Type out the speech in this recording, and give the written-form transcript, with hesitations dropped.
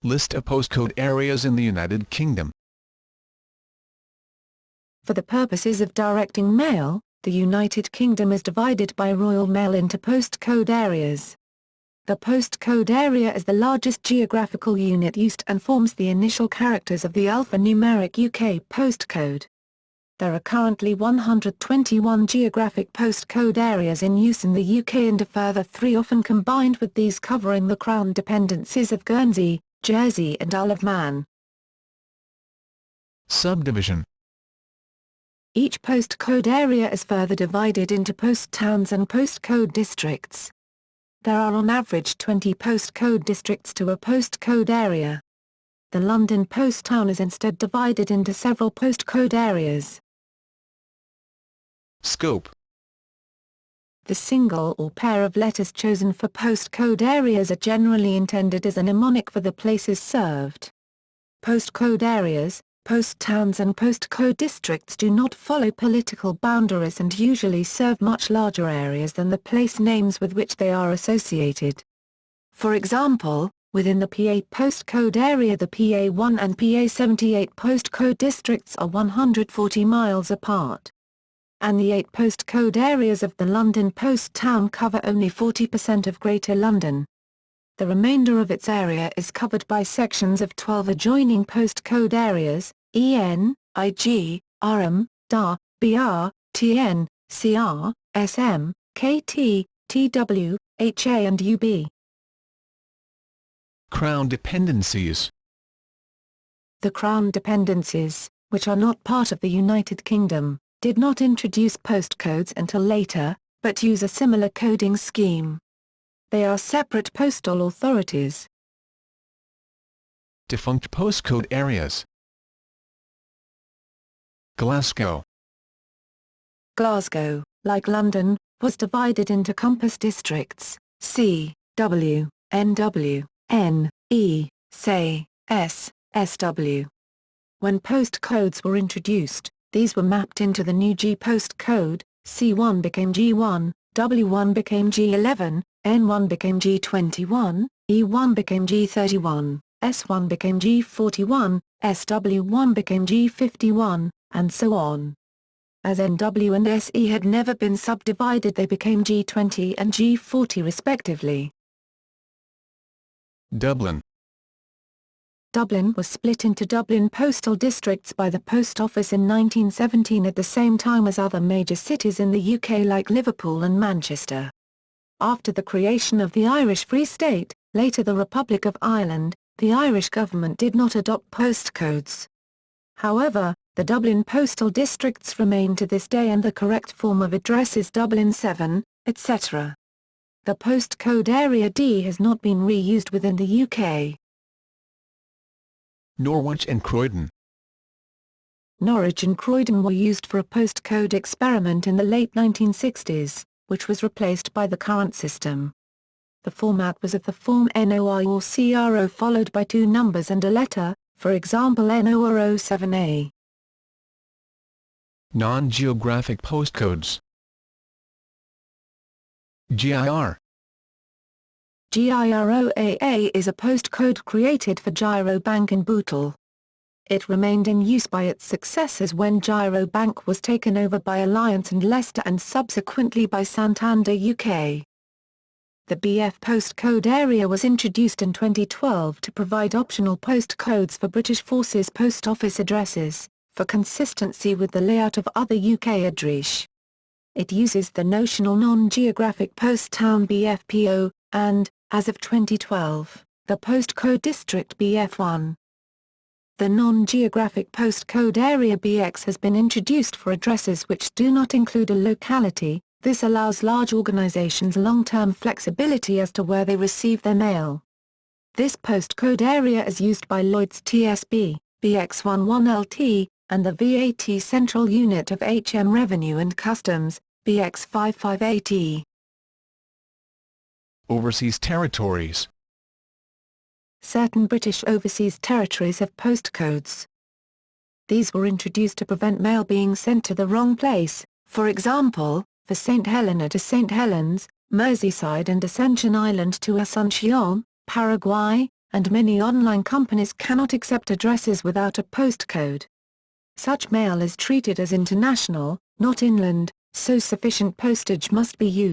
List of postcode areas in the United Kingdom. For the purposes of directing mail, the United Kingdom is divided by Royal Mail into postcode areas. The postcode area is the largest geographical unit used and forms the initial characters of the alphanumeric UK postcode. There are currently 121 geographic postcode areas in use in the UK and a further 3 often combined with these covering the Crown Dependencies of Guernsey, Jersey and Isle of Man. Subdivision. Each postcode area is further divided into post towns and postcode districts. There are on average 20 postcode districts to a postcode area. The London post town is instead divided into several postcode areas. Scope. The single or pair of letters chosen for postcode areas are generally intended as a mnemonic for the places served. Postcode areas, post towns and postcode districts do not follow political boundaries and usually serve much larger areas than the place names with which they are associated. For example, within the PA postcode area the PA1 and PA78 postcode districts are 140 miles apart. And the 8 postcode areas of the London post town cover only 40% of Greater London. The remainder of its area is covered by sections of 12 adjoining postcode areas, EN, IG, RM, DA, BR, TN, CR, SM, KT, TW, HA and UB. Crown Dependencies. The Crown Dependencies, which are not part of the United Kingdom, did not introduce postcodes until later, but use a similar coding scheme. They are separate postal authorities. Defunct postcode areas. Glasgow. Glasgow, like London, was divided into compass districts, C, W, NW, N, E, SE, S, SW. When postcodes were introduced, these were mapped into the new G postcode, C1 became G1, W1 became G11, N1 became G21, E1 became G31, S1 became G41, SW1 became G51, and so on. As NW and SE had never been subdivided, they became G20 and G40 respectively. Dublin. Dublin was split into Dublin postal districts by the Post Office in 1917 at the same time as other major cities in the UK like Liverpool and Manchester. After the creation of the Irish Free State, later the Republic of Ireland, the Irish government did not adopt postcodes. However, the Dublin postal districts remain to this day and the correct form of address is Dublin 7, etc. The postcode area D has not been reused within the UK. Norwich and Croydon. Norwich and Croydon were used for a postcode experiment in the late 1960s, which was replaced by the current system. The format was of the form NOI or CRO followed by 2 numbers and a letter, for example NO07A. Non-geographic postcodes. GIR. GIROAA is a postcode created for Gyro Bank in Bootle. It remained in use by its successors when Gyro Bank was taken over by Alliance and Leicester and subsequently by Santander UK. The BF postcode area was introduced in 2012 to provide optional postcodes for British Forces Post Office addresses, for consistency with the layout of other UK address. It uses the notional non-geographic post town BFPO, and, as of 2012, the postcode district BF1. The non-geographic postcode area BX has been introduced for addresses which do not include a locality. This allows large organizations long-term flexibility as to where they receive their mail. This postcode area is used by Lloyds TSB, BX11LT, and the VAT Central Unit of HM Revenue and Customs, BX55AT. Overseas territories. Certain British overseas territories have postcodes. These were introduced to prevent mail being sent to the wrong place, for example, for St Helena to St Helens, Merseyside and Ascension Island to Asuncion, Paraguay, and many online companies cannot accept addresses without a postcode. Such mail is treated as international, not inland, so sufficient postage must be used.